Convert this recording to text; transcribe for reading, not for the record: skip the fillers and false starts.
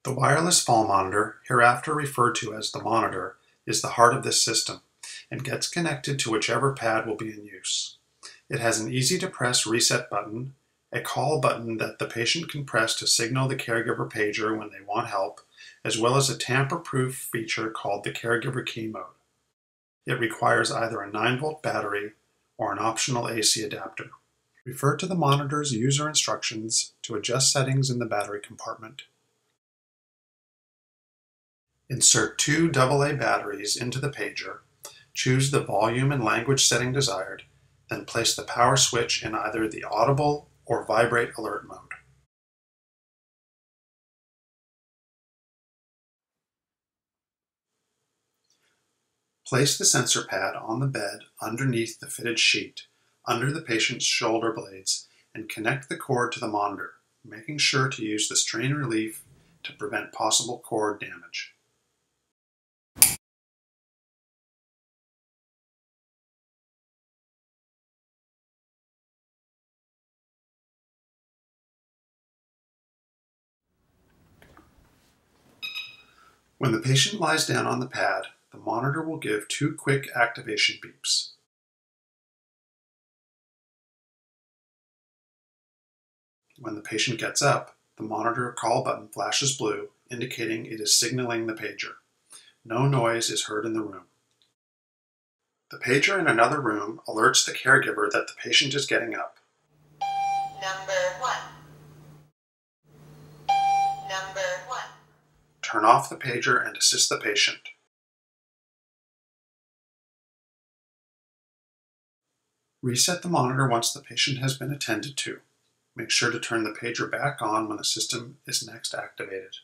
The wireless fall monitor, hereafter referred to as the monitor, is the heart of this system and gets connected to whichever pad will be in use. It has an easy-to-press reset button, a call button that the patient can press to signal the caregiver pager when they want help, as well as a tamper-proof feature called the caregiver key mode. It requires either a 9-volt battery or an optional AC adapter. Refer to the monitor's user instructions to adjust settings in the battery compartment. Insert 2 AA batteries into the pager, choose the volume and language setting desired, then place the power switch in either the audible or vibrate alert mode. Place the sensor pad on the bed underneath the fitted sheet, under the patient's shoulder blades, and connect the cord to the monitor, making sure to use the strain relief to prevent possible cord damage. When the patient lies down on the pad, the monitor will give 2 quick activation beeps. When the patient gets up, the monitor call button flashes blue, indicating it is signaling the pager. No noise is heard in the room. The pager in another room alerts the caregiver that the patient is getting up. Number 1. Number 1. Turn off the pager and assist the patient. Reset the monitor once the patient has been attended to. Make sure to turn the pager back on when the system is next activated.